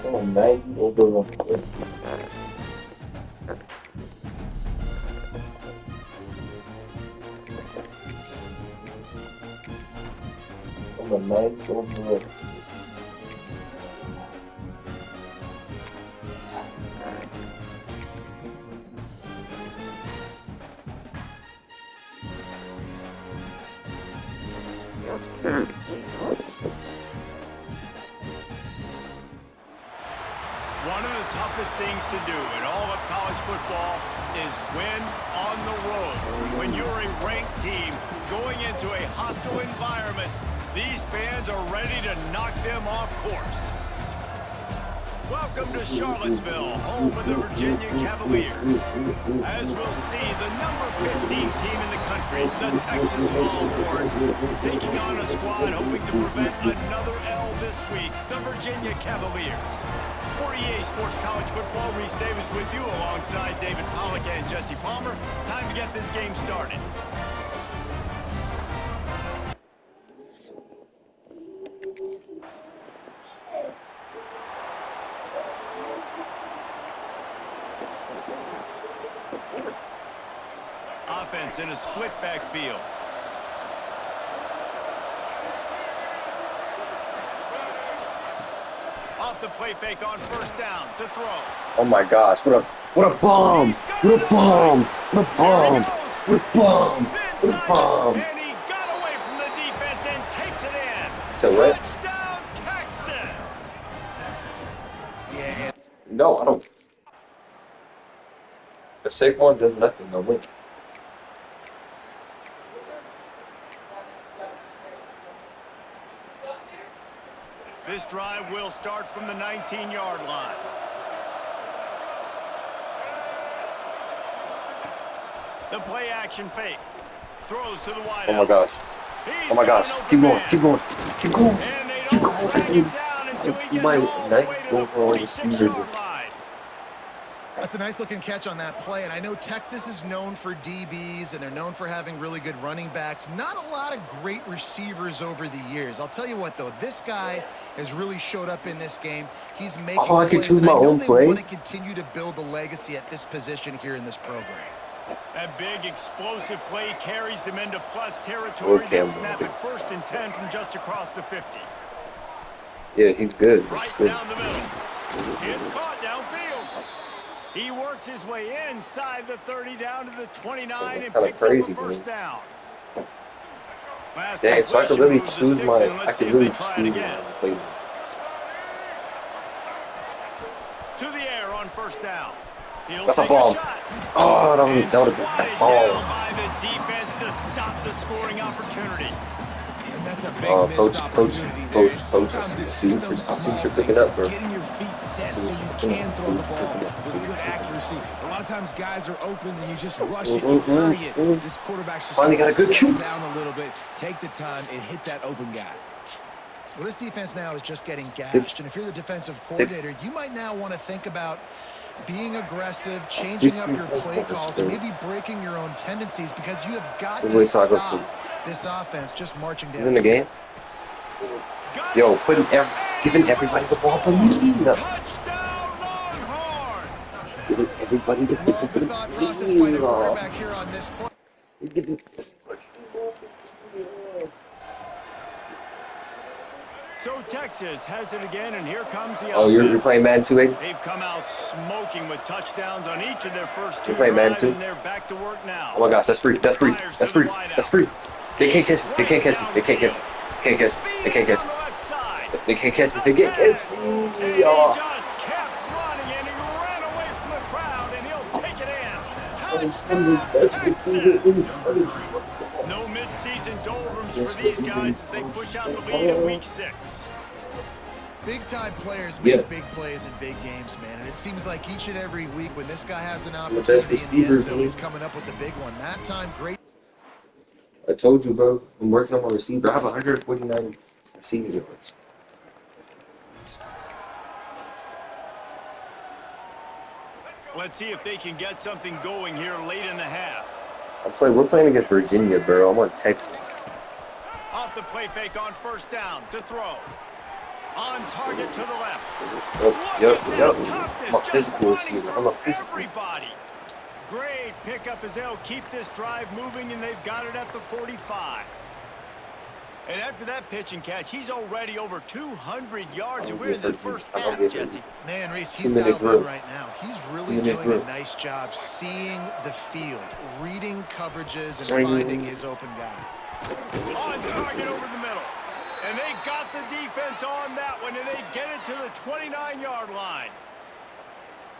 Oh, 90 over 100. Oh, 90 over 100. One of the toughest things to do in all of college football is win on the road. When you're a ranked team going into a hostile environment, these fans are ready to knock them off course. Welcome to Charlottesville, home of the Virginia Cavaliers. As we'll see, the number 15 team in the country, the Texas Longhorns, taking on a squad hoping to prevent another L this week, the Virginia Cavaliers. For EA Sports College Football, Reese Davis with you alongside David Pollack and Jesse Palmer. Time to get this game started. Offense in a split backfield. Off the play fake on first down to throw. Oh my gosh, what a bomb! What a bomb! What a bomb! What a bomb! What a bomb! And he got away from the defense and takes it in. So what? Touchdown, Texas! Yeah. No, I don't. The Saquon does nothing, no win. This drive will start from the 19-yard line. The play action fake. Throws to the wide Oh my gosh. Oh my gosh. Keep going, keep going, keep going, keep going. My 9th overall receiver this. That's a nice-looking catch on that play, and I know Texas is known for DBs, and they're known for having really good running backs. Not a lot of great receivers over the years. I'll tell you what, though, this guy has really showed up in this game. He's making I can plays, choose and my I know own they play. want to continue to build a legacy at this position here in this program. That big explosive play carries them into plus territory. They snap it 1st and 10 from just across the 50. Yeah, he's good. Right He's good. down the middle. It's caught downfield. He works his way inside the 30 down to the 29 and picks crazy, up a first down. Dang, so I could really choose my. I Let's see could if really they choose try it again. my play. To the air on first down. He'll That's a take bomb. shot. Oh, that would And have been swatted that down ball. by the defense to stop the scoring opportunity. And that's a big Coach, I see what you're cooking up, bro. Getting your feet set so you can throw the ball with good accuracy. A lot of times guys are open and you just rush it, you hurry it. This quarterback's just Finally got a good settle cue. down a little bit, take the time and hit that open guy. Well, this defense now is just getting Six- gashed, and if you're the defensive coordinator, you might now want to think about being aggressive, changing up your play calls, and maybe breaking your own tendencies, because you have got to stop this offense just marching down. He's in the game. Yo, giving everybody the ball for me. Touchdown, Longhorns! Giving everybody the ball Love the thought process by the quarterback here on this play. Giving. So Texas has it again, and here comes the Oh, you're offense. playing Madden 2, eh? They've come out smoking with touchdowns on each of their first 2 You play Madden drives, 2? and they're back to work now. Oh my gosh, that's free. That's free. That's free. That's free. They can't catch me. They can't catch me. They can't catch me. They can't catch me. They can't catch me. They can't catch me. They can't catch me. And he Oh. just kept running, and he ran away from the crowd, and he'll take it in. Touchdown, Texas! No midseason doldrums for these guys as they push out the lead in week 6. Big-time players make big plays in big games, man, and it seems like each and every week when this guy has an opportunity in the end zone, he's coming up with the big one. That time, great. I told you, bro. I'm working on my receiver. I have 149 receiving yards. Let's see if they can get something going here late in the half. We're playing against Virginia, bro. I'm on Texas. Off the play fake on first down to throw. On target to the left. Yep. Toughness, I'm a physical receiver. I'm a physical. Everybody. Great pickup as they'll keep this drive moving, and they've got it at the 45. And after that pitch and catch, he's already over 200 yards, and we're in the first half, Jesse. Man, Reese, he's dialed in right now. He's really doing a nice job seeing the field, reading coverages, and finding his open guy. On target over the middle. And they got the defense on that one, and they get it to the 29-yard line.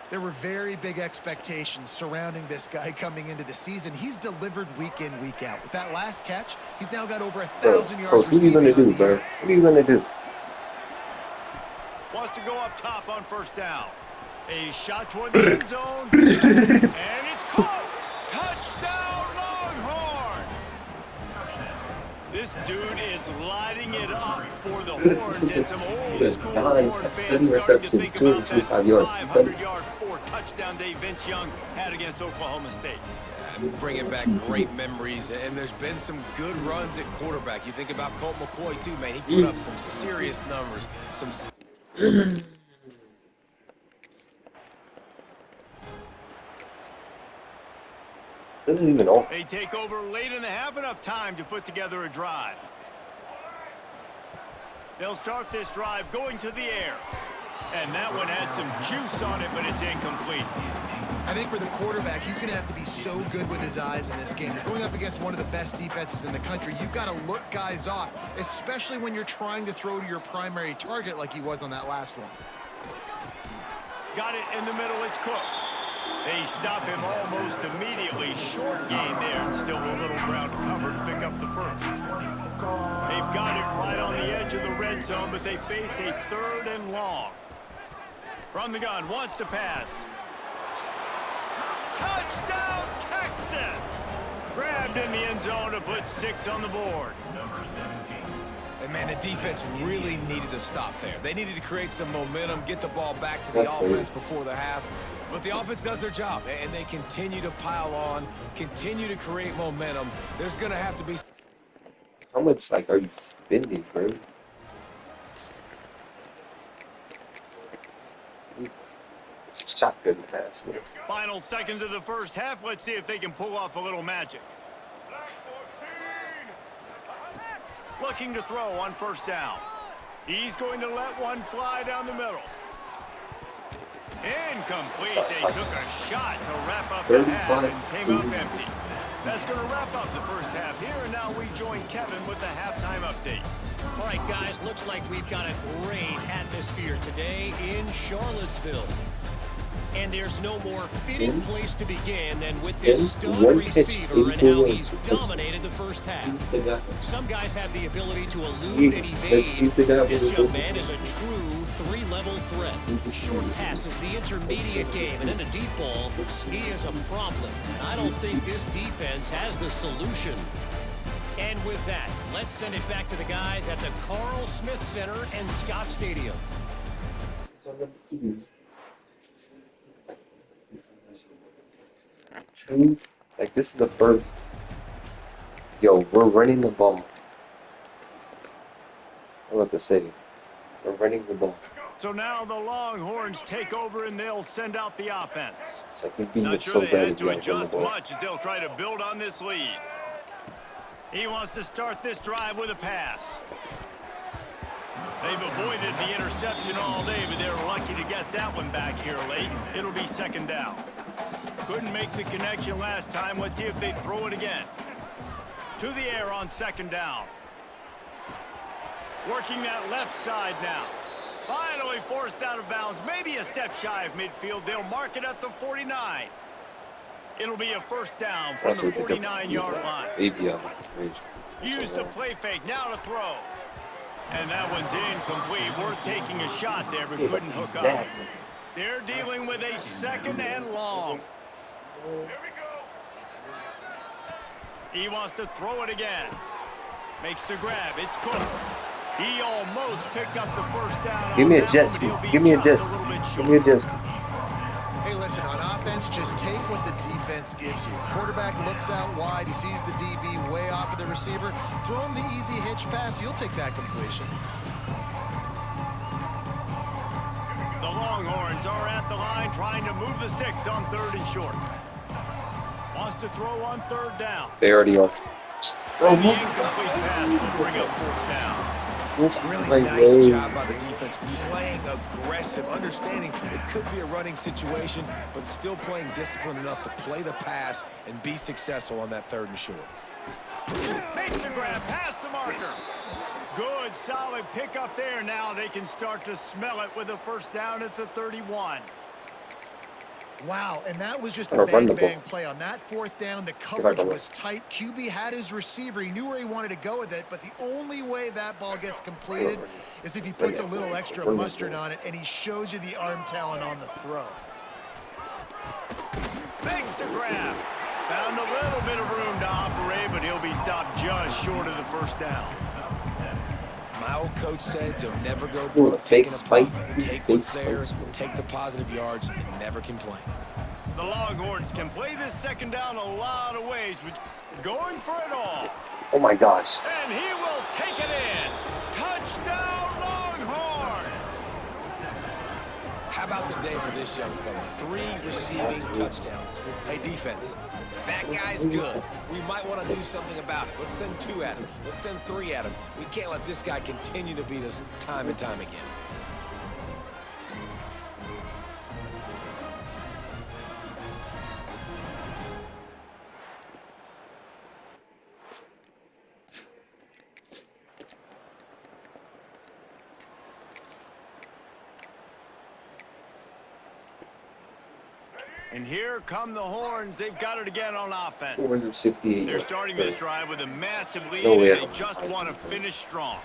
There were very big expectations surrounding this guy coming into the season. He's delivered week in, week out. With that last catch, he's now got over 1,000 yards What are you going to do, bro? What are you going to do? Wants to go up top on first down. A shot toward the end zone. And it's caught. Touchdown, Longhorns. This dude is lighting it up for the Horns, and some old school Horn fans starting to think about that 500-yard, 4-touchdown day Vince Young had against Oklahoma State. Bringing back great memories, and there's been some good runs at quarterback. You think about Colt McCoy, too, man. He put up some serious numbers. This isn't even all. They take over late in the half, enough time to put together a drive. They'll start this drive going to the air. And that one had some juice on it, but it's incomplete. I think for the quarterback, he's going to have to be so good with his eyes in this game. You're going up against one of the best defenses in the country. You've got to look guys off, especially when you're trying to throw to your primary target like he was on that last one. Got it in the middle, it's Cook. They stop him almost immediately. Short gain there, and still a little ground to cover to pick up the first. They've got it right on the edge of the red zone, but they face a 3rd and long. From the gun, wants to pass. Touchdown, Texas! Grabbed in the end zone to put 6 on the board. And, man, the defense really needed to stop there. They needed to create some momentum, get the ball back to the offense before the half. But the offense does their job, and they continue to pile on, continue to create momentum. There's going to have to be... How much, like, are you spending, bro? It's shotgun pass, man. Final seconds of the first half. Let's see if they can pull off a little magic. Looking to throw on first down. He's going to let one fly down the middle. Incomplete. They took a shot to wrap up the half and came up empty. That's going to wrap up the first half here, and now we join Kevin with the halftime update. All right, guys, looks like we've got a great atmosphere today in Charlottesville. And there's no more fitting place to begin than with this stud receiver and how he's dominated the first half. Some guys have the ability to elude and evade. This young man is a true 3-level threat. Short passes, the intermediate game, and then the deep ball, he is a problem. And I don't think this defense has the solution. And with that, let's send it back to the guys at the Carl Smith Center and Scott Stadium. Two, like this is the first. Yo, we're running the ball. I'm about to say, we're running the ball. So now the Longhorns take over and they'll send out the offense. It's like we beat Not it sure so they bad had to again. adjust much as they'll try to build on this lead. He wants to start this drive with a pass. They've avoided the interception all day, but they're lucky to get that one back here late. It'll be second down. Couldn't make the connection last time. Let's see if they throw it again. To the air on second down. Working that left side now. Finally forced out of bounds. Maybe a step shy of midfield. They'll mark it at the 49. It'll be a first down from the 49-yard line. Use the play fake. Now to throw. And that one's incomplete. Worth taking a shot there, but couldn't hook up. They're dealing with a 2nd and long. He wants to throw it again. Makes the grab. It's Cook. He almost picked up the first down. Give me a jet sweep. Give me a jet sweep. Give me a jet sweep. Hey, listen, on offense, just take what the defense gives you. Quarterback looks out wide. He sees the DB way off of the receiver. Throw him the easy hitch pass. You'll take that completion. The Longhorns are at the line trying to move the sticks on 3rd and short. Wants to throw on 3rd down. They already are. And the incomplete pass will bring up 4th down. Really nice job by the defense, playing aggressive, understanding it could be a running situation, but still playing disciplined enough to play the pass and be successful on that 3rd and short. Makes a grab past the marker. Good, solid pickup there. Now they can start to smell it with a 1st down at the 31. Wow, and that was just a bang-bang play. On that 4th down, the coverage was tight. QB had his receiver. He knew where he wanted to go with it, but the only way that ball gets completed is if he puts a little extra mustard on it, and he shows you the arm talent on the throw. Makes the grab. Found a little bit of room to operate, but he'll be stopped just short of the 1st down. My old coach said you'll never go broke taking a profit. Take what's there, take the positive yards, and never complain. The Longhorns can play this 2nd down a lot of ways, with going for it all. Oh my gosh. And he will take it in. Touchdown, Longhorns! How about the day for this young fella? 3 receiving touchdowns. Hey, defense, that guy's good. We might want to do something about it. Let's send 2 at him. Let's send 3 at him. We can't let this guy continue to beat us time and time again. And here come the Horns. They've got it again on offense. 468. They're starting this drive with a massive lead, No way. and they just want to finish strong.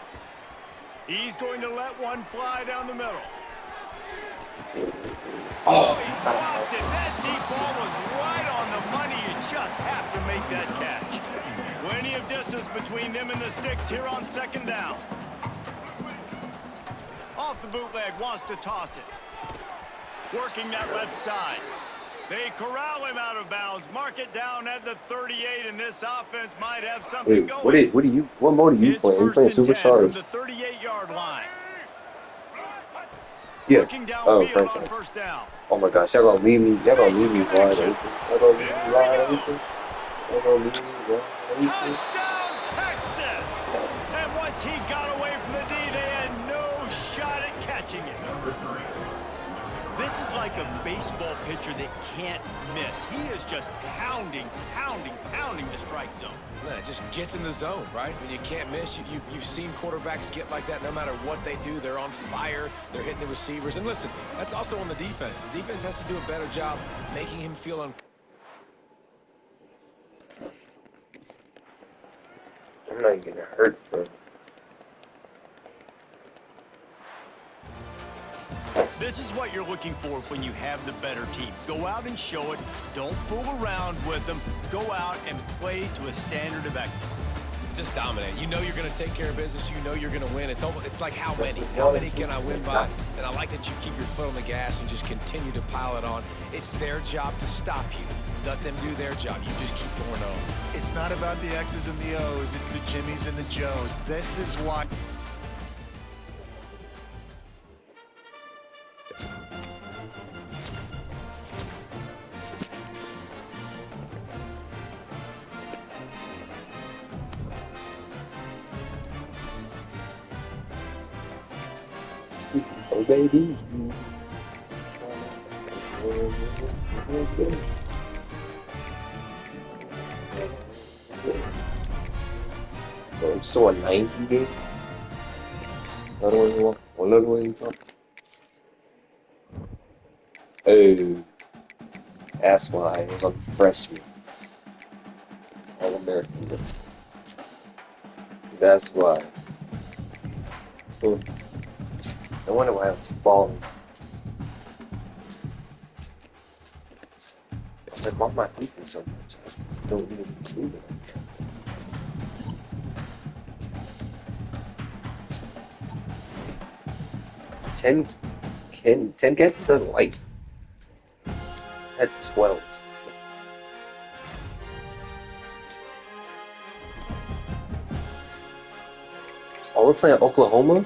He's going to let one fly down the middle. Oh, he dropped it. That deep ball was right on the money. You just have to make that catch. Plenty of distance between them and the sticks here on 2nd down. Off the bootleg, wants to toss it. Working that left side. They corral him out of bounds. Mark it down at the 38, and this offense might have something going. What mode are you playing? You playing Superstars? From the 38-yard line. Yeah. Looking downfield on franchise. 1st down. Oh my gosh, y'all gonna leave me wide open. Y'all gonna leave me wide open. Y'all gonna leave me wide open. Touchdown, Texas! And once he got away from the D, they had no shot at catching it. This is like a baseball pitcher that can't miss. He is just pounding the strike zone. Man, it just gets in the zone, right? When you can't miss, you've seen quarterbacks get like that no matter what they do. They're on fire. They're hitting the receivers. And listen, that's also on the defense. The defense has to do a better job making him feel I'm not getting hurt, bro. This is what you're looking for when you have the better team. Go out and show it. Don't fool around with them. Go out and play to a standard of excellence. just dominate. You know you're going to take care of business. You know you're going to win. It's like how many? How many can I win by? And I like that you keep your foot on the gas and just continue to pile it on. It's their job to stop you. Let them do their job. You just keep going on. It's not about the X's and the O's. It's the Jimmies and the Joes. This is why. Oh, baby. Oh, I'm still a 90 game. Another one you talk. Oh, that's why it was on freshman. All American. That's why. I wonder why I was falling. I was like, why am I leaking so much? I don't even do it. Ten catches doesn't light. At 12. Oh, we're playing Oklahoma?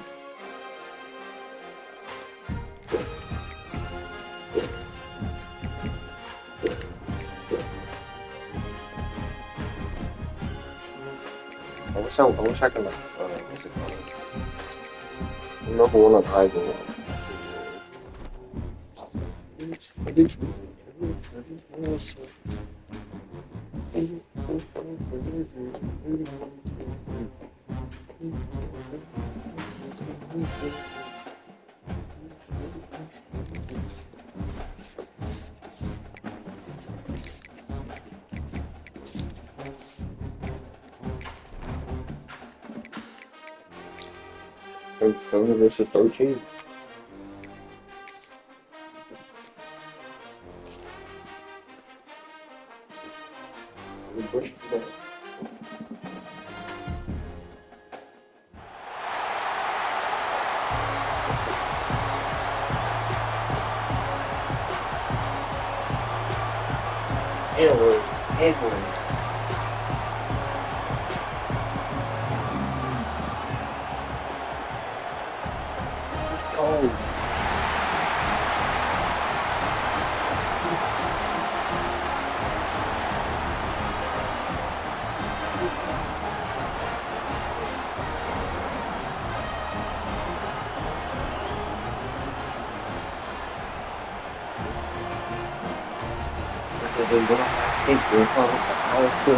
wish I could like what's it called? Number one on Idol. Versus 13. Let's go.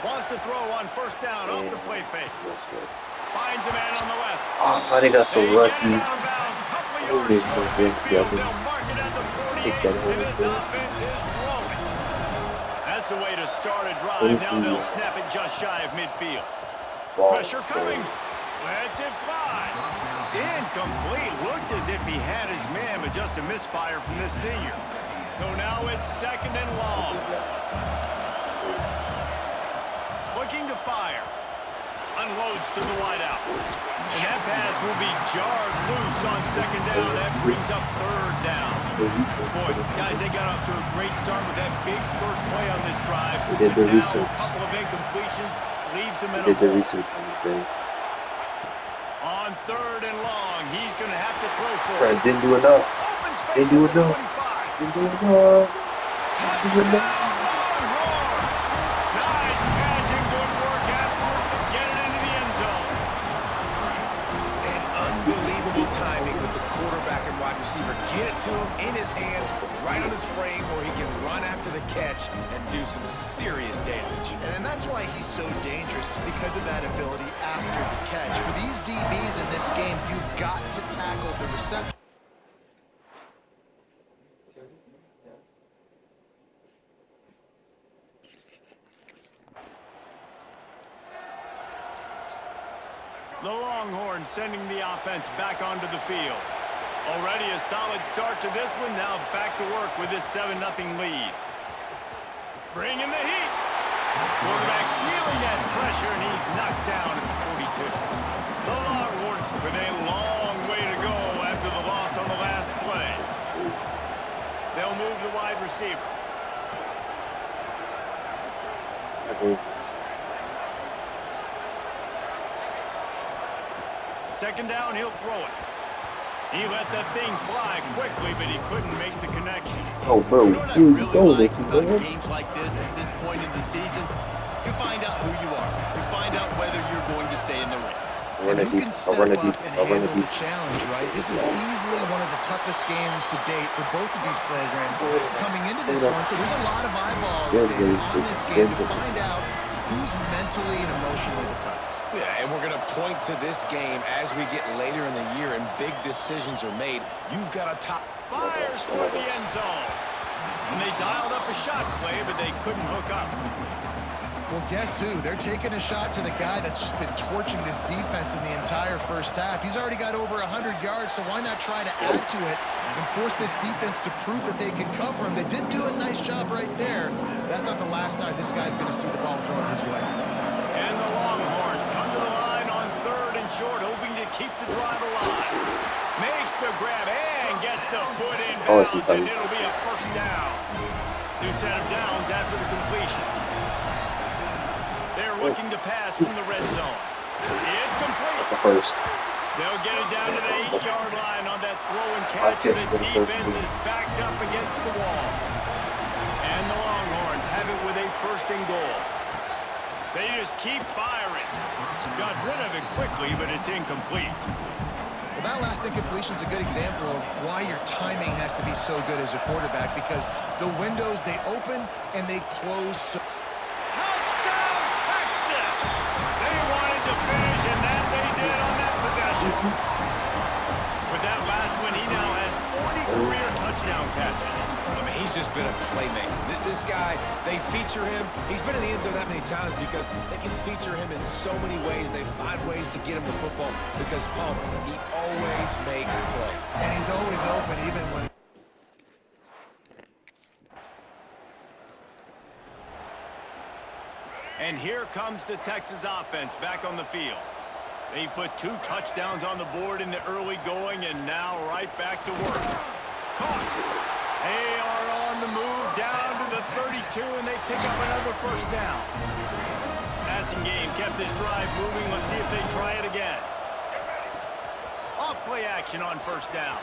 Wants to throw on first down off the play fake. Finds a man on the left. Oh, I got so They lucky. get it out of bounds. Couple of Holy yards so short of good, midfield. yeah, They'll mark it at the 48, take that and this whole offense is rolling. That's the way to start a drive. Now they'll snap it just shy of midfield. Pressure coming. Lets it fly. Incomplete. Looked as if he had his man, but just a misfire from this senior. So now it's second and long. Looking to fire. Unloads to the wideout. And that pass will be jarred loose on second down. That brings up third down. Boy, guys, they got off to a great start with that big first play on this drive. They did But the now research. a couple of incompletions leaves them in They a did the hole. research on the thing. On third and long, he's going to have to throw for it. Didn't do enough. Open space Didn't do at the enough. 25. Didn't do enough. Touchdown, Longhorn! Nice catch and good work afterwards to get it into the end zone. And unbelievable timing with the quarterback and wide receiver. Get it to him in his hands, right on his frame, where he can run after the catch and do some serious damage. And that's why he's so dangerous, because of that ability after the catch. For these DBs in this game, you've got to tackle the reception. The Longhorns sending the offense back onto the field. Already a solid start to this one. Now back to work with this 7-0 lead. Bringing the heat. Quarterback feeling that pressure, and he's knocked down at the 42. The Longhorns with a long way to go after the loss on the last play. They'll move the wide receiver. Second down, he'll throw it. He let that thing fly quickly, but he couldn't make the connection. Oh, bro, You know what I really like about games like this at this point in the season? You find out who you are. You find out whether you're going to stay in the race. And who can step up and handle the challenge, right? This is easily one of the toughest games to date for both of these programs coming into this one. So there's a lot of eyeballs on this game to find out who's mentally and emotionally the toughest. Yeah, and we're going to point to this game as we get later in the year and big decisions are made. You've got a top... Fires toward the end zone. And they dialed up a shot play, but they couldn't hook up. Well, guess who? They're taking a shot to the guy that's just been torching this defense in the entire first half. He's already got over 100 yards, so why not try to add to it and force this defense to prove that they can cover him? They did do a nice job right there. That's not the last time this guy's going to see the ball thrown his way. And the Longhorns come to the line on third and short, hoping to keep the drive alive. Makes the grab and gets the foot in Oh, bounds, it's and it'll be a first down. New set of downs after the completion. They're looking to pass from the red zone. It's complete. That's the first. They'll get it down to the 8-yard line on that throw and catch. The defense is backed up against the wall. And the Longhorns have it with a first and goal. They just keep firing. Got rid of it quickly, but it's incomplete. Well, that last incompletion is a good example of why your timing has to be so good as a quarterback, because the windows, they open and they close so... Touchdown, Texas! They wanted to finish, and that they did on that possession. With that last one, he now has 40 career touchdown catches. I mean, he's just been a playmaker. This guy, they feature him. He's been in the end zone that many times because they can feature him in so many ways. They find ways to get him the football because Palmer, he always makes plays. And he's always open, even when... And here comes the Texas offense back on the field. They put 2 touchdowns on the board in the early going, and now right back to work. Caught. They are on the move down to the 32, and they pick up another first down. Passing game kept this drive moving. Let's see if they try it again. Off play action on first down.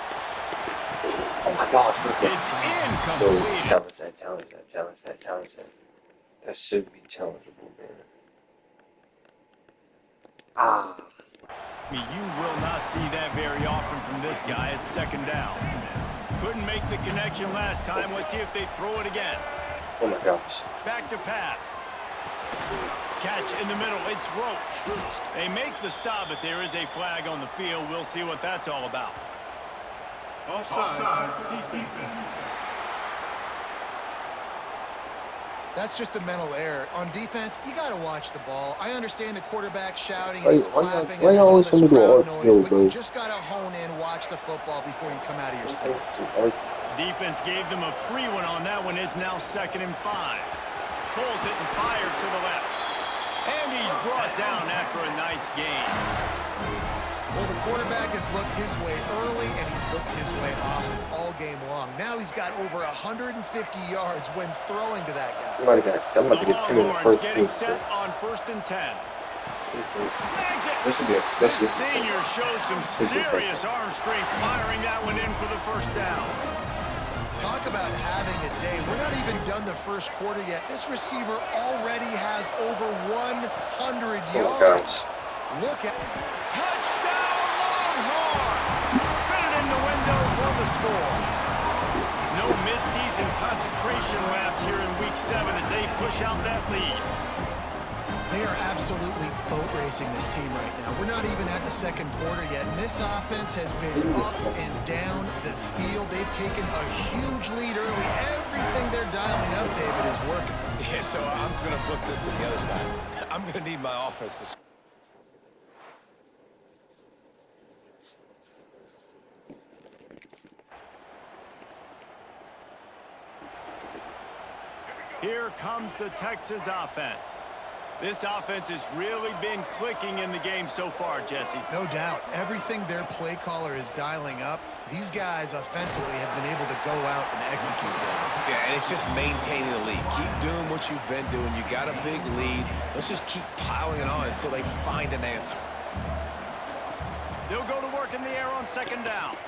Oh my gosh. It's incomplete. Talented. That should be challengeable, man. Ah. You will not see that very often from this guy. It's second down. Couldn't make the connection last time. Let's see if they throw it again. Oh my gosh. Back to pass. Catch in the middle. It's Roach. They make the stop, but there is a flag on the field. We'll see what that's all about. Offside, defense. That's just a mental error. On defense, you got to watch the ball. I understand the quarterback shouting and he's clapping and there's all this crowd noise, but you just got to hone in, watch the football before you come out of your stance. Defense gave them a free one on that one. It's now 2nd and 5. Pulls it and fires to the left. And he's brought down after a nice gain. Well, the quarterback has looked his way early, and he's looked his way often all game long. Now he's got over 150 yards when throwing to that guy. Somebody to get 2 in the first getting quarter. set on 1st and 10. Snags it. This should be The senior shows some serious arm strength, firing that one in for the first down. Talk about having a day. We're not even done the first quarter yet. This receiver already has over 100 yards. Look at... Touchdown, Longhorn! Fitted in the window for the score. No midseason concentration laps here in Week 7 as they push out that lead. They are absolutely boat racing this team right now. We're not even at the second quarter yet, and this offense has been up and down the field. They've taken a huge lead early. Everything they're dialing up, David, is working. Yeah, so I'm going to flip this to the other side. I'm going to need my offense to... Here comes the Texas offense. This offense has really been clicking in the game so far, Jesse. No doubt. Everything their play caller is dialing up, these guys offensively have been able to go out and execute. Yeah, and it's just maintaining the lead. Keep doing what you've been doing. You got a big lead. Let's just keep piling it on until they find an answer. They'll go to work in the air on 2nd down.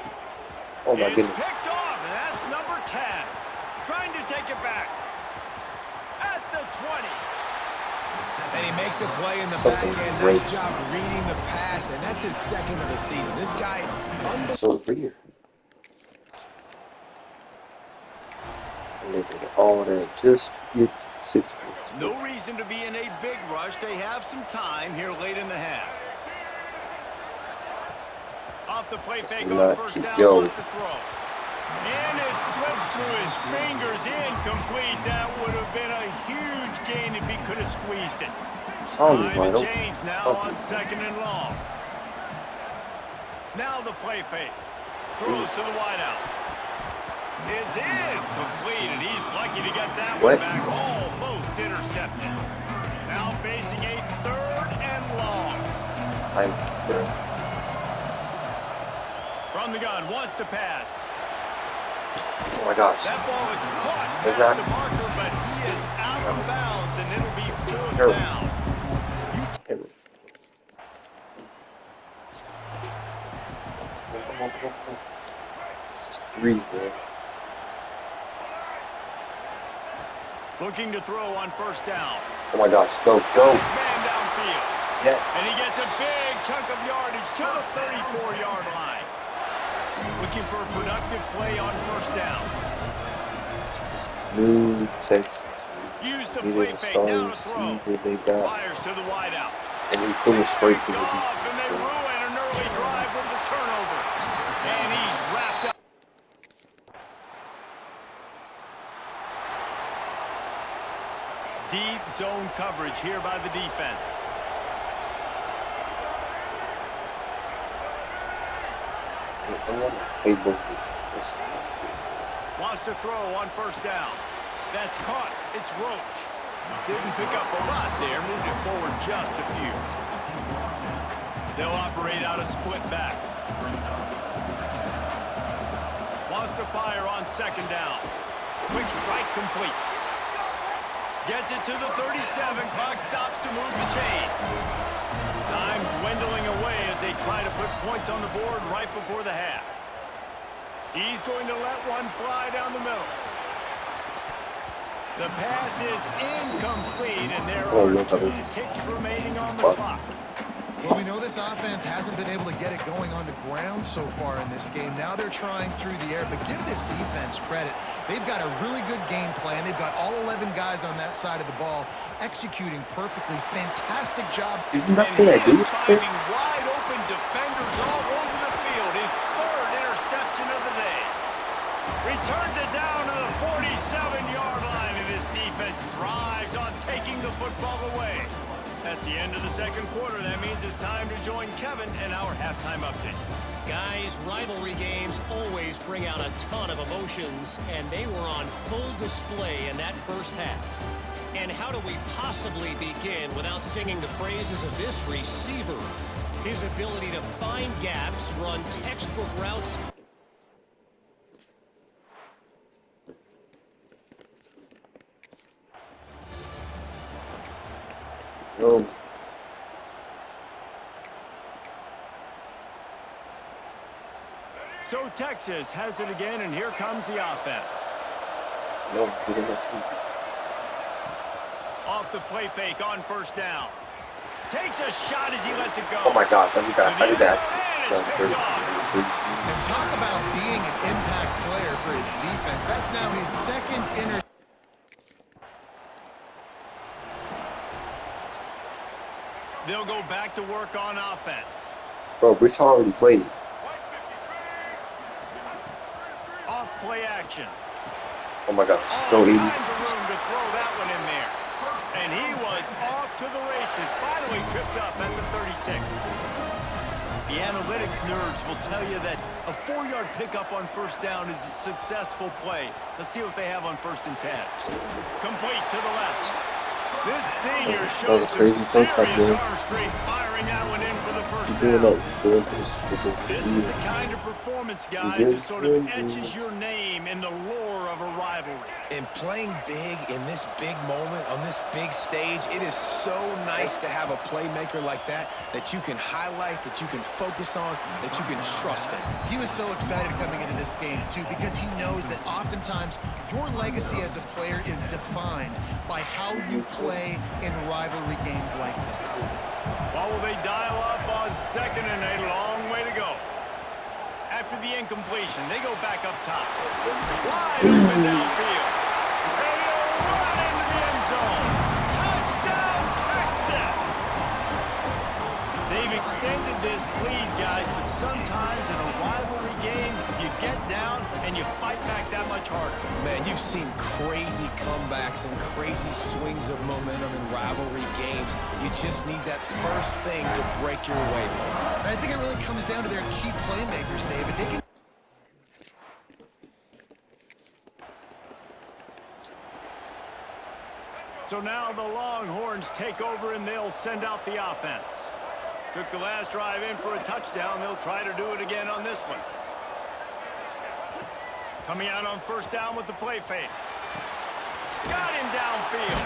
Oh my goodness. It's picked off, and that's number 10. Trying to take it back. At the 20. And he makes a play in the back end. Nice job reading the pass, and that's his 2nd of the season. This guy, so weird. All that just get 6 points. No reason to be in a big rush. They have some time here late in the half. Off the play fake on 1st down, wants to throw. And it slips through his fingers, incomplete. That would have been a huge gain if he could have squeezed it. Time to change now on 2nd and long. Now the play fake. Throws to the wideout. It's incomplete, and he's lucky to get that one back. Almost intercepted. Now facing a 3rd and long. Silence, bro. From the gun, wants to pass. Oh my gosh. That ball is caught There's past not- the marker, but he is out of bounds, and it'll be fourth Terrible. down. This is crazy, man. Looking to throw on first down. Oh my gosh, go, go. His man downfield. Yes. And he gets a big chunk of yardage to the 34-yard line. Looking for a productive play on first down. Smooth Texas. Use the Needed play to fake, now to see throw. what they got. Fires to the wideout. And he threw it straight to the Picked off, defense. and they ruin an early drive with the turnover. And he's wrapped up. Deep zone coverage here by the defense. Hey, both defenses. Wants to throw on first down. That's caught. It's Roach. Didn't pick up a lot there. Moved it forward just a few. They'll operate out of split backs. Wants to fire on second down. Quick strike complete. Gets it to the 37. Clock stops to move the chains. Time dwindling away as they try to put points on the board right before the half. He's going to let one fly down the middle. The pass is incomplete, and there are 2 ticks remaining on the clock. Well, we know this offense hasn't been able to get it going on the ground so far in this game. Now they're trying through the air, but give this defense credit. They've got a really good game plan. They've got all 11 guys on that side of the ball executing perfectly. Fantastic job. Did you not see that, dude? Finding wide open defenders all over the field. His 3rd interception of the day. Returns it down to the 47-yard line, and his defense thrives on taking the football away. That's the end of the second quarter. That means it's time to join Kevin and our halftime update. Guys, rivalry games always bring out a ton of emotions, and they were on full display in that first half. And how do we possibly begin without singing the praises of this receiver? His ability to find gaps, run textbook routes. No. So Texas has it again, and here comes the offense. No, he didn't let me. Off the play fake on first down. Takes a shot as he lets it go. Oh my god, that's bad. How did that? And talk about being an impact player for his defense. That's now his 2nd interception. They'll go back to work on offense. Bro, Brees Hall already played. Off play action. Oh my gosh. All Go, 80. kinds of room to throw that one in there. And he was off to the races. Finally tripped up at the 36. The analytics nerds will tell you that a 4-yard pickup on first down is a successful play. Let's see what they have on 1st and 10. Complete to the left. This senior shows some serious arm strength, firing that one in for the first down. This is the kind of performance, guys, that sort of etches your name in the lore of a rivalry. And playing big in this big moment, on this big stage, it is so nice to have a playmaker like that you can highlight, that you can focus on, that you can trust in. He was so excited coming into this game, too, because he knows that oftentimes your legacy as a player is defined by how you play in rivalry games like this. Well, will they dial up on 2nd and a long way to go? After the incompletion, they go back up top. Wide open downfield. And he'll run into the end zone. Touchdown, Texas! They've extended this lead, guys, but sometimes in a rivalry game, you get down and you fight back that much harder. Man, you've seen crazy comebacks and crazy swings of momentum in rivalry games. You just need that first thing to break your way. And I think it really comes down to their key playmakers, David. They can So now the Longhorns take over and they'll send out the offense. Took the last drive in for a touchdown. They'll try to do it again on this one. Coming out on first down with the play fake. Got him downfield.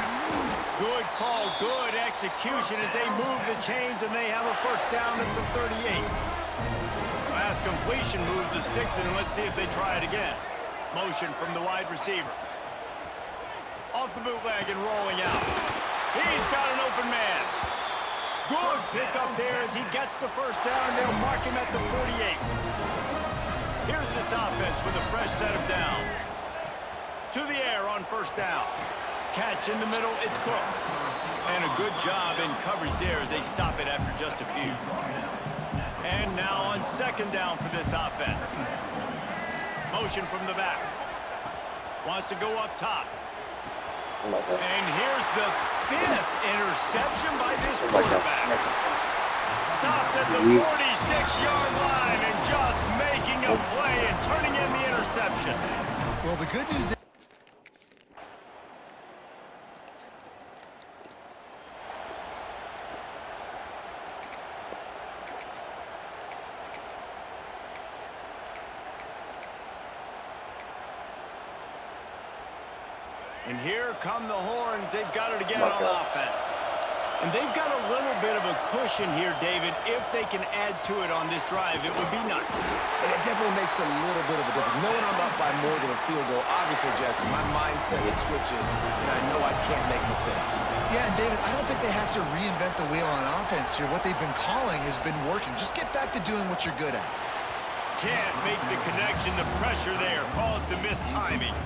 Good call, good execution as they move the chains and they have a first down at the 38. Last completion moved the sticks in, and let's see if they try it again. Motion from the wide receiver. Off the bootleg and rolling out. He's got an open man. Good pickup there as he gets the first down, and they'll mark him at the 48. Here's this offense with a fresh set of downs. To the air on first down. Catch in the middle, it's Cook. And a good job in coverage there as they stop it after just a few. And now on second down for this offense. Motion from the back. Wants to go up top. And here's the 5th interception by this quarterback. Stopped at the 46-yard line and just making a play and turning in the interception. Well, the good news is and here come the horns. They've got it again on offense. And they've got a little bit of a cushion here, David. If they can add to it on this drive, it would be nice. And it definitely makes a little bit of a difference. Knowing I'm up by more than a field goal, obviously, Jesse, my mindset switches, and I know I can't make mistakes. Yeah, and David, I don't think they have to reinvent the wheel on offense here. What they've been calling has been working. Just get back to doing what you're good at. Can't make the connection. The pressure there caused the missed timing.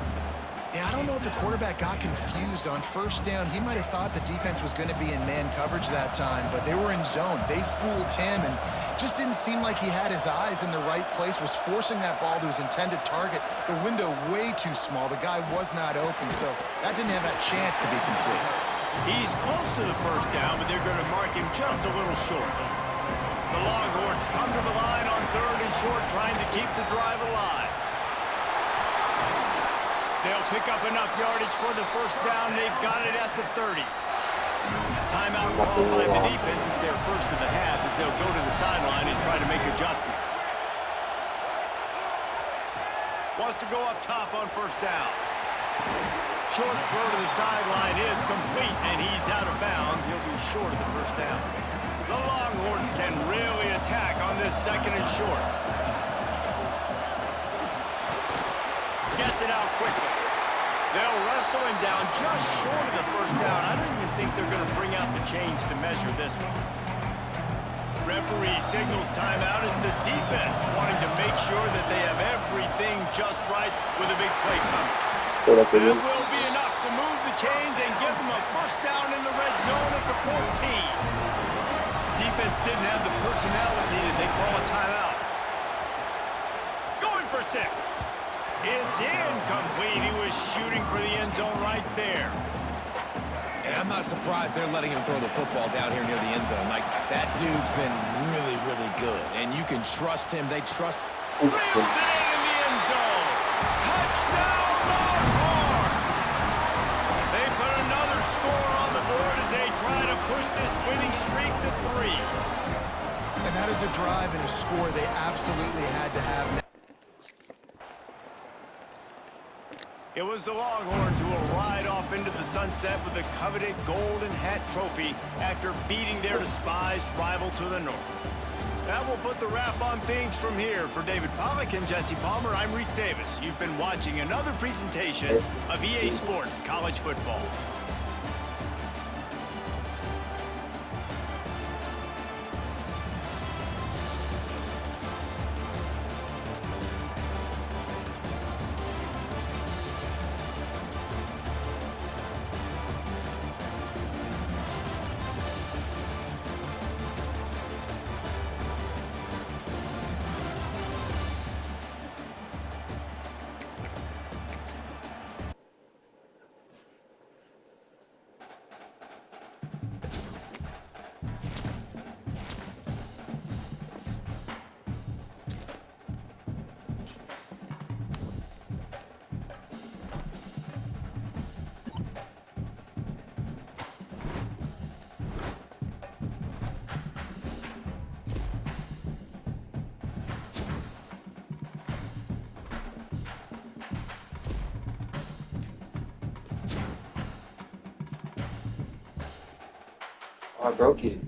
Yeah, I don't know if the quarterback got confused on first down. He might have thought the defense was going to be in man coverage that time, but they were in zone. They fooled him and just didn't seem like he had his eyes in the right place, was forcing that ball to his intended target. The window way too small. The guy was not open, so that didn't have that chance to be complete. He's close to the first down, but they're going to mark him just a little short. The Longhorns come to the line on third and short, trying to keep the drive alive. They'll pick up enough yardage for the first down. They've got it at the 30. Timeout called by the defense. It's their first of the half as they'll go to the sideline and try to make adjustments. Wants to go up top on first down. Short throw to the sideline is complete, and he's out of bounds. He'll be short of the first down. The Longhorns can really attack on this second and short. Gets it out quickly. They'll wrestle him down just short of the first down. I don't even think they're going to bring out the chains to measure this one. Referee signals timeout as the defense wanting to make sure that they have everything just right with a big play coming. It will be enough to move the chains and give them a first down in the red zone at the 14. Defense didn't have the personnel it needed. They call a timeout. Going for 6. It's incomplete. He was shooting for the end zone right there. And I'm not surprised they're letting him throw the football down here near the end zone. Like, that dude's been really, really good. And you can trust him. They trust... Reels it in the end zone. Touchdown, Longhorns! They put another score on the board as they try to push this winning streak to 3. And that is a drive and a score they absolutely had to have now. It was the Longhorns who will ride off into the sunset with the coveted Golden Hat Trophy after beating their despised rival to the north. That will put the wrap on things from here. For David Pollack and Jesse Palmer, I'm Reese Davis. You've been watching another presentation of EA Sports College Football. Oh, I broke it.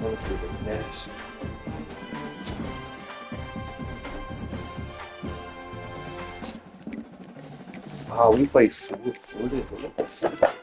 Let's see the next. Oh, we play Florida. What the fuck?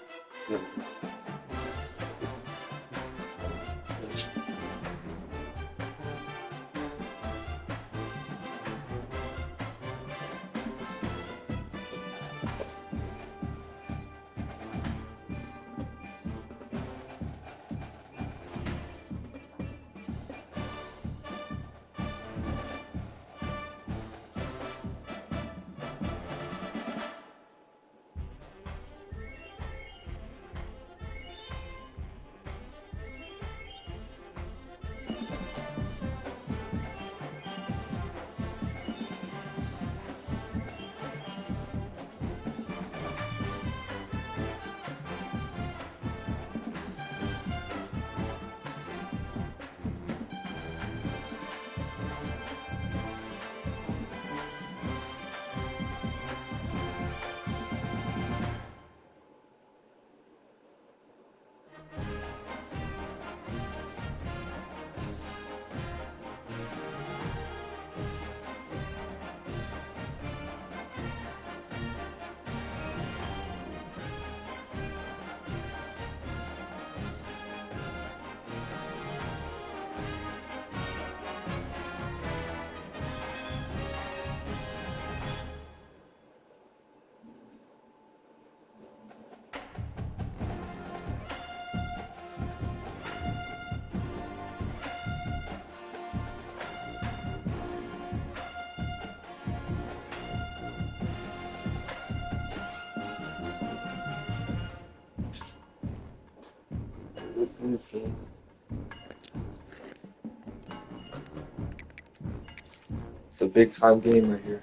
It's a big time game right here.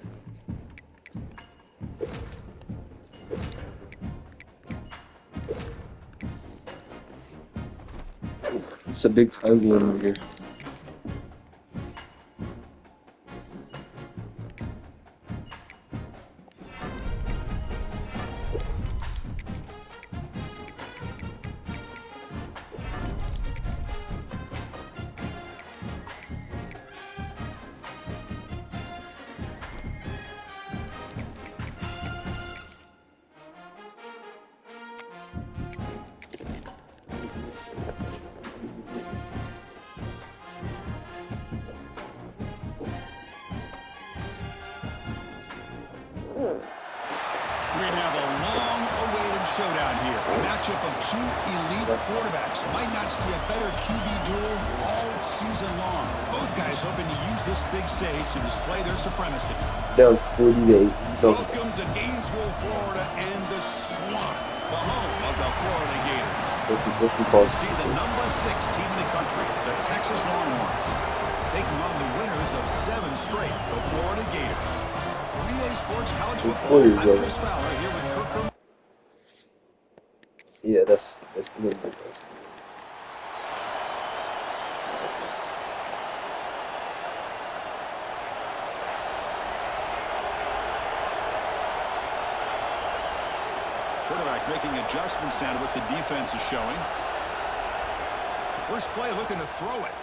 It's a big time game right here. We have a long-awaited showdown here. A matchup of two elite quarterbacks. Might not see a better QB duel all season long. Both guys hoping to use this big stage to display their supremacy. That was 48. Welcome to Gainesville, Florida, and the Swamp, the home of the Florida Gators. Listen close. See the number 6 team in the country, the Texas Longhorns, taking on the winners of 7 straight, the Florida Gators. Relay Sports College Football. I'm Chris Fowler here with Kirk. Yeah, that's good. Quarterback making adjustments down to what the defense is showing. First play looking to throw it.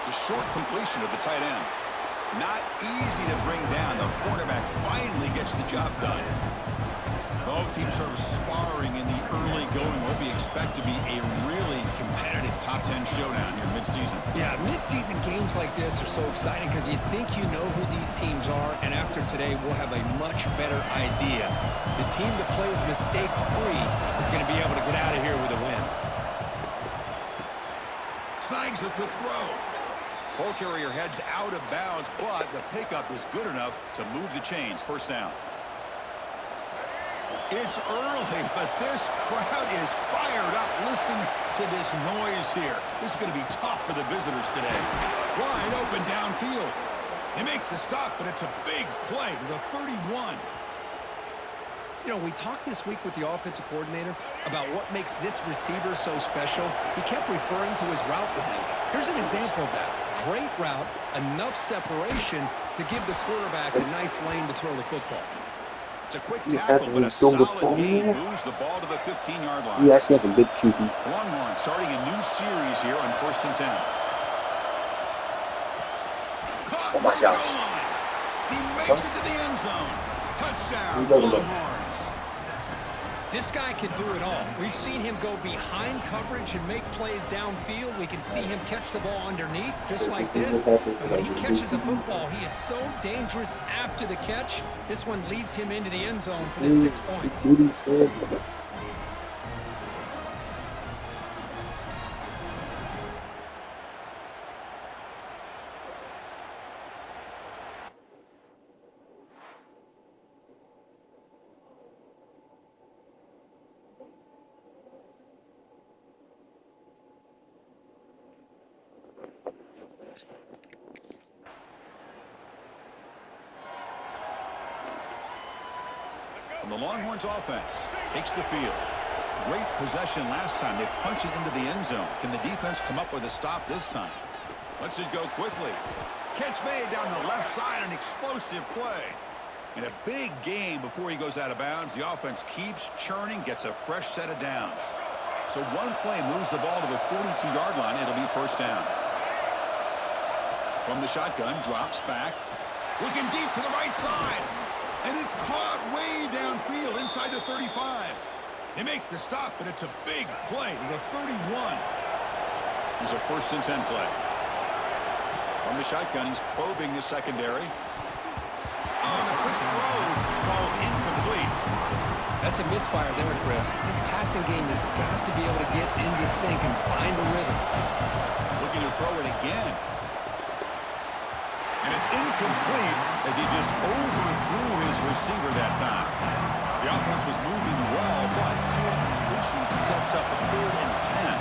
The short completion of the tight end. Not easy to bring down. The quarterback finally gets the job done. Both teams sort of sparring in the early going. What we expect to be a really competitive top 10 showdown here mid-season. Yeah, mid-season games like this are so exciting because you think you know who these teams are, and after today, we'll have a much better idea. The team that plays mistake-free is going to be able to get out of here with a win. Snags a quick throw. Ball carrier heads out of bounds, but the pickup is good enough to move the chains. First down. It's early, but this crowd is fired up. Listen to this noise here. This is going to be tough for the visitors today. Wide open downfield. They make the stop, but it's a big play to the 31. You know, we talked this week with the offensive coordinator about what makes this receiver so special. He kept referring to his route running. Here's an example of that. Great route, enough separation to give the quarterback a nice lane to throw the football. It's a quick tackle, but a solid gain moves the ball to the 15-yard line. You actually have a good QB. Longhorn starting a new series here on 1st and 10. Caught Oh my gosh. He makes it to the end zone. Touchdown, Look. Longhorns. This guy can do it all. We've seen him go behind coverage and make plays downfield. We can see him catch the ball underneath, just like this. And when he catches a football, he is so dangerous after the catch. This one leads him into the end zone for the 6 points. And the Longhorns offense takes the field. Great possession last time. They punched it into the end zone. Can the defense come up with a stop this time? Lets it go quickly. Catch made down the left side, an explosive play. And a big gain before he goes out of bounds. The offense keeps churning, gets a fresh set of downs. So one play moves the ball to the 42-yard line. It'll be first down. From the shotgun, drops back. Looking deep to the right side. And it's caught way downfield inside the 35. They make the stop, but it's a big play to the 31. Here's a 1st and 10 play. From the shotgun, he's probing the secondary. Oh, the quick throw falls incomplete. That's a misfire there, Chris. This passing game has got to be able to get into sync and find a rhythm. Looking to throw it again. And it's incomplete as he just overthrew his receiver that time. The offense was moving well, but two incompletions sets up a 3rd and 10.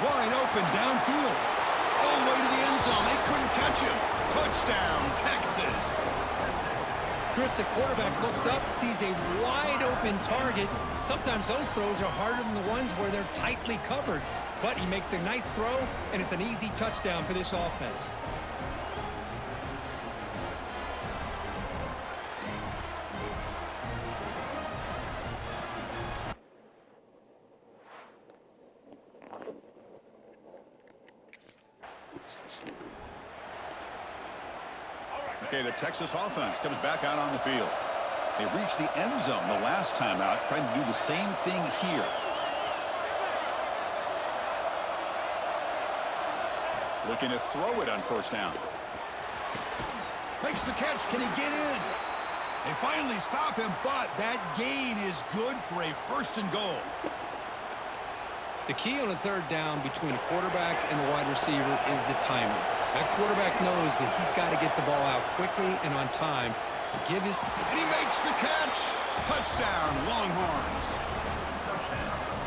Wide open downfield. All the way to the end zone. They couldn't catch him. Touchdown, Texas. Chris, the quarterback looks up, sees a wide-open target. Sometimes those throws are harder than the ones where they're tightly covered. But he makes a nice throw, and it's an easy touchdown for this offense. Okay, the Texas offense comes back out on the field. They reached the end zone the last time out, trying to do the same thing here. Looking to throw it on 1st down. Makes the catch. Can he get in? They finally stop him, but that gain is good for a 1st and goal. The key on a 3rd down between a quarterback and the wide receiver is the timing. That quarterback knows that he's got to get the ball out quickly and on time to give his... And he makes the catch. Touchdown, Longhorns.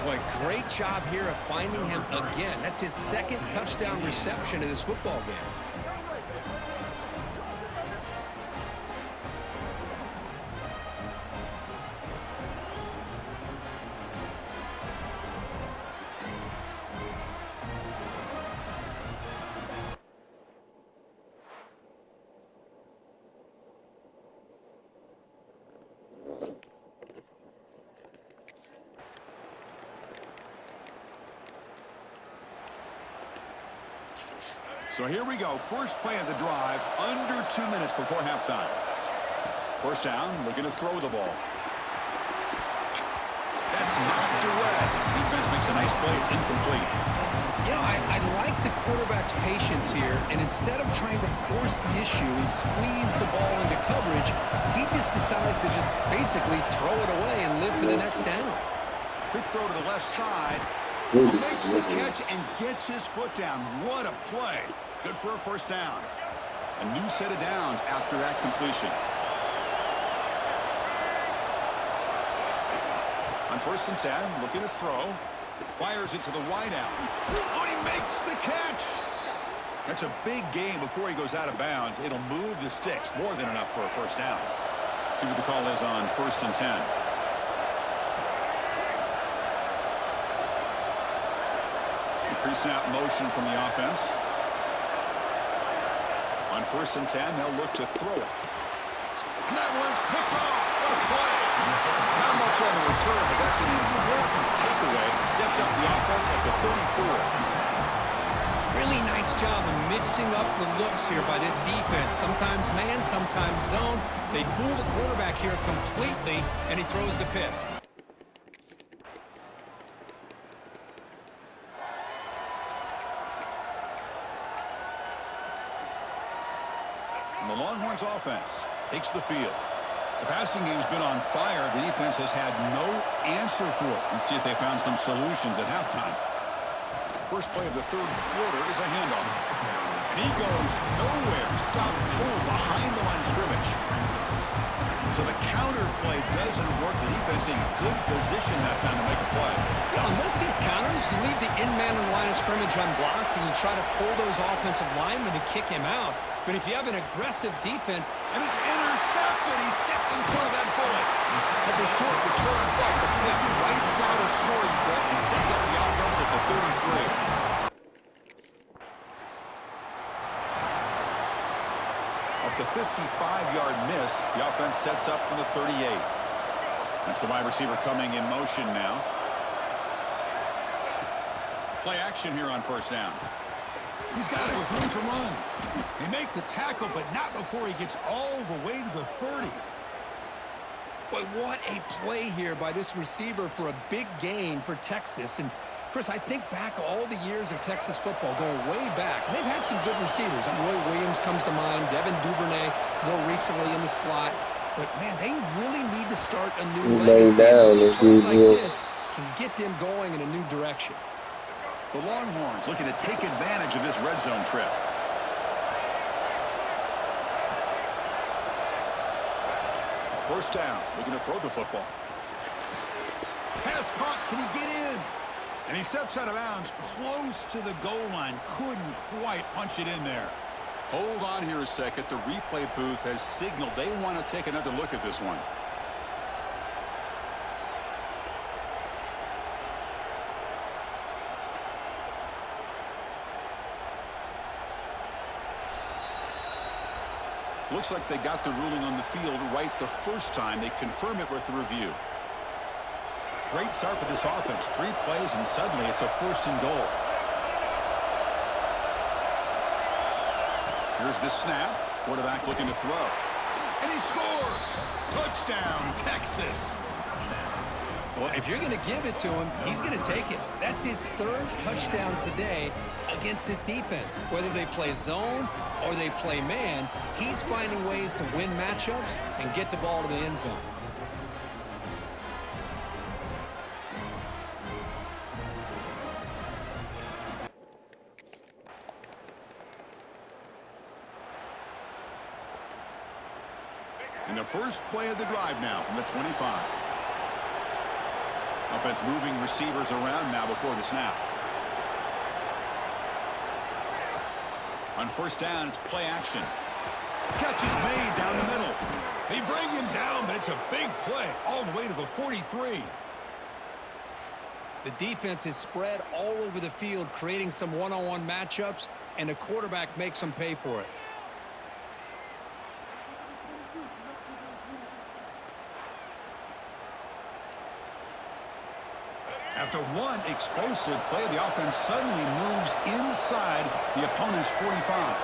Boy, great job here of finding him again. That's his 2nd touchdown reception in this football game. So here we go. First play of the drive, under 2 minutes before halftime. First down, looking to throw the ball. That's knocked away. Defense makes a nice play. It's incomplete. You know, I like the quarterback's patience here, and instead of trying to force the issue and squeeze the ball into coverage, he just decides to just basically throw it away and live for the next down. Quick throw to the left side. Makes the catch and gets his foot down. What a play. Good for a first down. A new set of downs after that completion. On 1st and 10, looking to throw. Fires it to the wideout. Oh, he makes the catch. That's a big gain before he goes out of bounds. It'll move the sticks. More than enough for a first down. See what the call is on 1st and 10. Pre-snap motion from the offense. On 1st and 10, they'll look to throw it. And that one's picked off. What a play. Not much on the return, but that's an important takeaway. Sets up the offense at the 34. Really nice job of mixing up the looks here by this defense. Sometimes man, sometimes zone. They fool the quarterback here completely, and he throws the pick. And the Longhorns offense takes the field. The passing game's been on fire. The defense has had no answer for it. And see if they found some solutions at halftime. First play of the third quarter is a handoff. And he goes nowhere. Stop cold behind the line of scrimmage. So the counter play doesn't work. The defense in good position that time to make a play. Yeah, on most of these counters, you leave the in-man in the line of scrimmage unblocked, and you try to pull those offensive linemen to kick him out. But if you have an aggressive defense... And it's intercepted. He stepped in front of that bullet. That's a short return, but the pick right side of scoring threat and sets up the offense at the 33. Off the 55-yard miss, the offense sets up for the 38. That's the wide receiver coming in motion now. Play action here on first down. He's got it with room to run. They make the tackle, but not before he gets all the way to the 30. Boy, what a play here by this receiver for a big gain for Texas. And, Chris, I think back all the years of Texas football, going way back. And they've had some good receivers. Roy Williams comes to mind, Devin Duvernay more recently in the slot. But, man, they really need to start a new legacy. Plays like this can get them going in a new direction. The Longhorns looking to take advantage of this red zone trip. First down, looking to throw the football. Pass caught, can he get in? And he steps out of bounds close to the goal line. Couldn't quite punch it in there. Hold on here a second. The replay booth has signaled they want to take another look at this one. Looks like they got the ruling on the field right the first time. They confirm it with the review. Great start for this offense. 3 plays, and suddenly it's a 1st and goal. Here's the snap. Quarterback looking to throw. And he scores! Touchdown, Texas! Well, if you're going to give it to him, he's going to take it. That's his 3rd touchdown today against this defense. Whether they play zone or they play man, he's finding ways to win matchups and get the ball to the end zone. And the first play of the drive now from the 25. Offense moving receivers around now before the snap. On first down, it's play action. Catch is made down the middle. They bring him down, but it's a big play all the way to the 43. The defense is spread all over the field, creating some one-on-one matchups, and the quarterback makes them pay for it. After one explosive play, the offense suddenly moves inside the opponent's 45.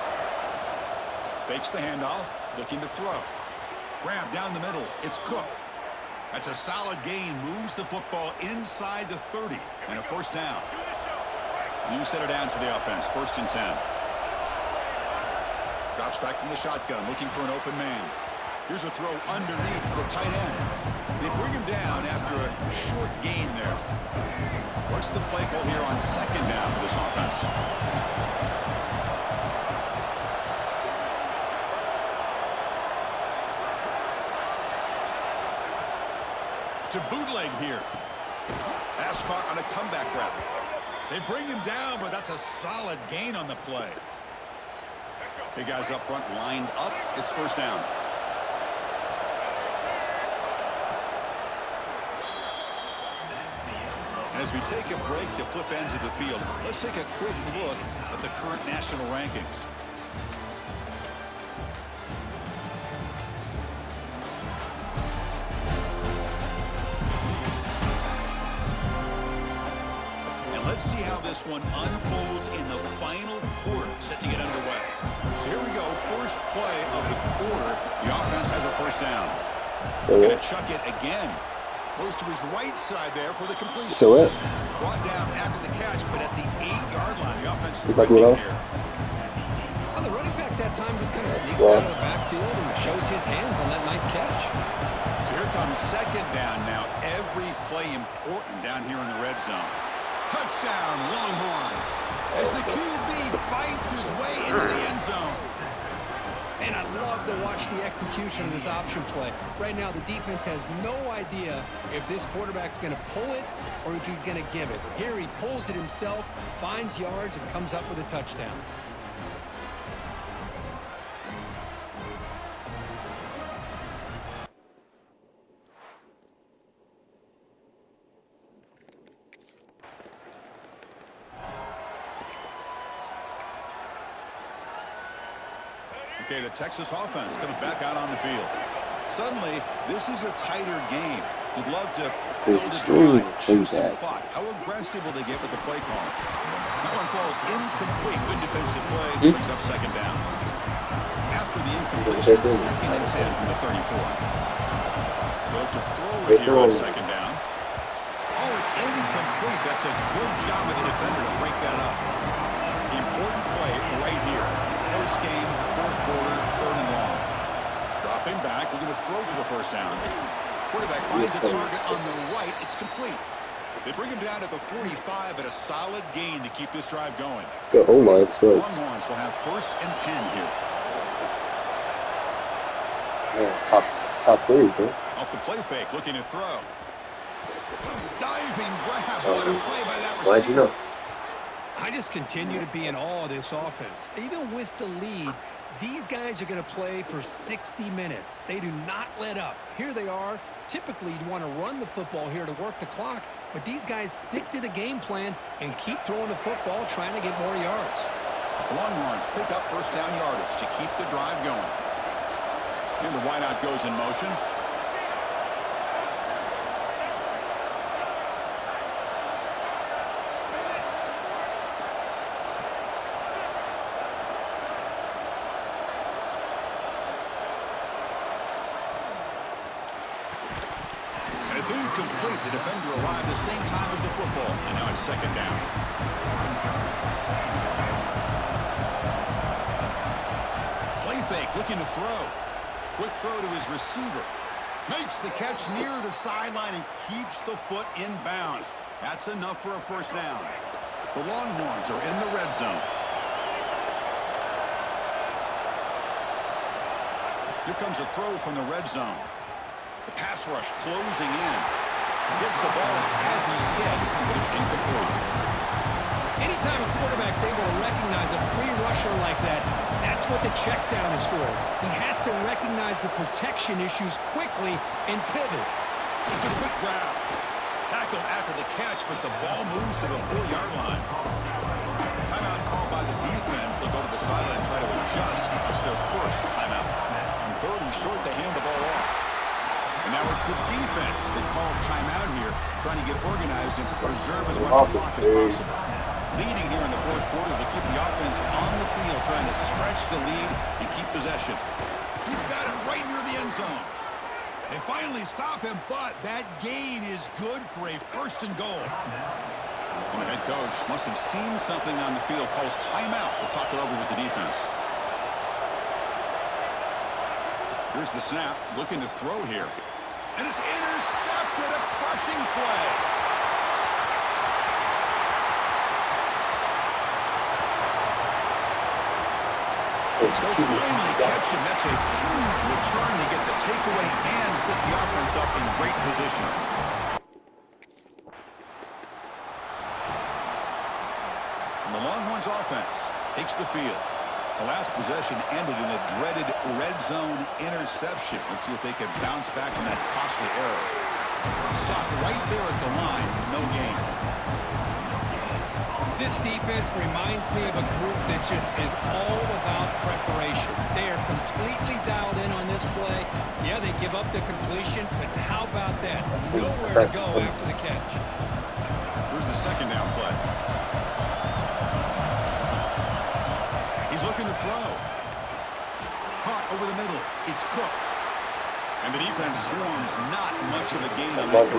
Fakes the handoff, looking to throw. Grab down the middle. It's Cook. That's a solid gain. Moves the football inside the 30. And a first down. New set of downs for the offense. 1st and 10. Drops back from the shotgun, looking for an open man. Here's a throw underneath to the tight end. They bring him down after a short gain there. What's the play call here on 2nd down for this offense? To bootleg here. Pass caught on a comeback route. They bring him down, but that's a solid gain on the play. Big guys up front lined up. It's 1st down. As we take a break to flip ends of the field, let's take a quick look at the current national rankings. And let's see how this one unfolds in the final quarter, set to get underway. So here we go, first play of the quarter. The offense has a 1st down. They're going to chuck it again. Goes to his right side there for the completion. So it. Brought down after the catch, but at the 8-yard line, the offense is Like here. Well, the running back that time just kind of sneaks out of the backfield and shows his hands on that nice catch. So here comes 2nd down now. Every play important down here in the red zone. Touchdown, Longhorns. As the QB fights his way into the end zone. And I love to watch the execution of this option play. Right now, the defense has no idea if this quarterback's going to pull it or if he's going to give it. Here he pulls it himself, finds yards, and comes up with a touchdown. Okay, the Texas offense comes back out on the field. Suddenly, this is a tighter game. You'd love to build a drive, choose some clock. How aggressive will they get with the play call? That one falls incomplete. Good defensive play. Brings up 2nd down. After the incompletion, 2nd and 10 from the 34. Look to throw it here on 2nd down. Oh, it's incomplete. That's a good job of the defender to break that up. The important play right here. Close game, 4th quarter, 3rd and long. Dropping back, we're going to throw for the 1st down. Quarterback finds a target on the right. It's complete. They bring him down to the 45, but a solid gain to keep this drive going. The O-line sucks. Longhorns will have 1st and 10 here. Yeah, top 3, bro. Off the play fake, looking to throw. Diving grab. What a play by that receiver. Why'd you know? I just continue to be in awe of this offense. Even with the lead, these guys are going to play for 60 minutes. They do not let up. Here they are. Typically, you'd want to run the football here to work the clock, but these guys stick to the game plan and keep throwing the football, trying to get more yards. Longhorns pick up 1st down yardage to keep the drive going. Here the wideout goes in motion. It's incomplete. The defender arrived the same time as the football. And now it's 2nd down. Play fake, looking to throw. Quick throw to his receiver. Makes the catch near the sideline and keeps the foot in bounds. That's enough for a 1st down. The Longhorns are in the red zone. Here comes a throw from the red zone. The pass rush closing in. Gets the ball as he's hit, but it's incomplete. Anytime a quarterback's able to recognize a free rusher like that, that's what the check down is for. He has to recognize the protection issues quickly and pivot. It's a quick grab. Tackle after the catch, but the ball moves to the 4-yard line. Timeout called by the defense. They'll go to the sideline and try to adjust. It's their 1st timeout. On 3rd and short, they hand the ball off. And now it's the defense that calls timeout here, trying to get organized and to preserve as much clock as possible. Leading here in the fourth quarter, they keep the offense on the field, trying to stretch the lead and keep possession. He's got it right near the end zone. They finally stop him, but that gain is good for a 1st and goal. And the head coach must have seen something on the field, calls timeout to talk it over with the defense. Here's the snap, looking to throw here. And it's intercepted, a crushing play. They'll finally catch him. That's a huge return to get the takeaway and set the offense up in great position. And the Longhorns offense takes the field. The last possession ended in a dreaded red zone interception. Let's see if they can bounce back from that costly error. Stopped right there at the line. No gain. This defense reminds me of a group that just is all about preparation. They are completely dialed in on this play. Yeah, they give up the completion, but how about that? Nowhere to go after the catch. Here's the 2nd down play. He's looking to throw. Caught over the middle. It's Cook. And the defense swarms not much of a gain on that. It's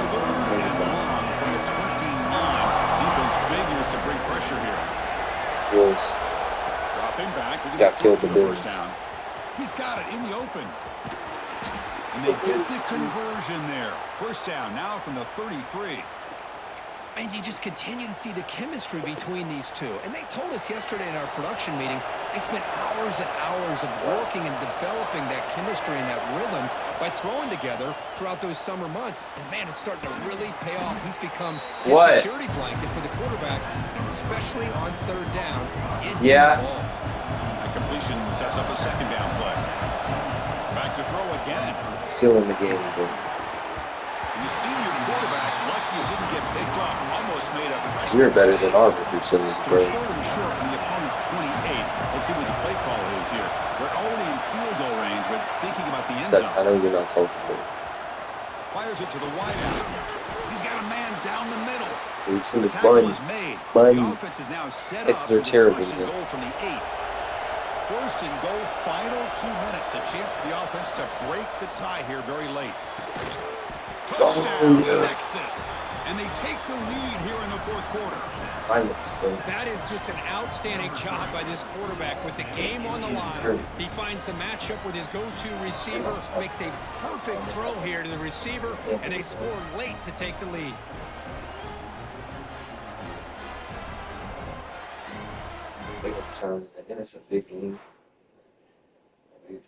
3rd and long from the 29. Defense figures to bring pressure here. Bills. Dropping back. Got killed the Bills. 1st down. He's got it in the open. And they get the conversion there. 1st down now from the 33. And you just continue to see the chemistry between these two. And they told us yesterday in our production meeting, they spent hours and hours of working and developing that chemistry and that rhythm by throwing together throughout those summer months. And, man, it's starting to really pay off. He's become a security blanket for the quarterback, and especially on 3rd down. Yeah. That completion sets up a 2nd down play. Back to throw again. Still in the game, but The senior quarterback, lucky it didn't get picked off, almost made a freshman we're better than mistake. our receivers, So bro. it's 3rd and short on the opponent's 28. Let's see what the play call is here. We're already in field goal range, but thinking about the end Except, zone. I know you're not talking to me. Fires it to the wideout. He's got a man down the middle. We've seen The his tackle is buns. made. The Buns. offense is now set It's up their with terrible, 1st and man. goal from the 8. 1st and goal, final 2 minutes. A chance for the offense to break the tie here very late. Touchdown, Texas. And they take the lead here in the 4th quarter. Silence, bro. That is just an outstanding job by this quarterback with the game on the line. He finds the matchup with his go-to receiver, makes a perfect throw here to the receiver, and they score late to take the lead. Big challenge. I think it's a big game. If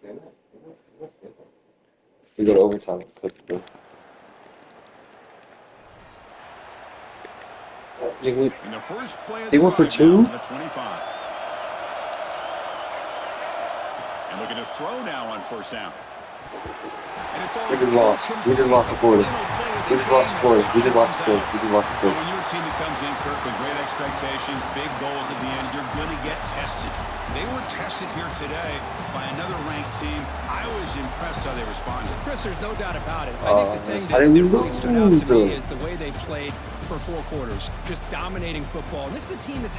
we go to overtime, bro. In the first play of They the went for drive 2? now, the 25. And looking to throw now on 1st down. And it falls We just lost. We just lost to Florida. We just lost to Florida. We just lost to Florida. We just lost to When Florida. you're a team that comes in, Kirk, with great expectations, big goals at the end, you're going to get tested. They were tested here today by another ranked team. I was impressed how they responded. Chris, there's no doubt about it. I think the thing how did we that really stood out to lose? me is the way they played for 4 quarters, just dominating football. And this is a team that's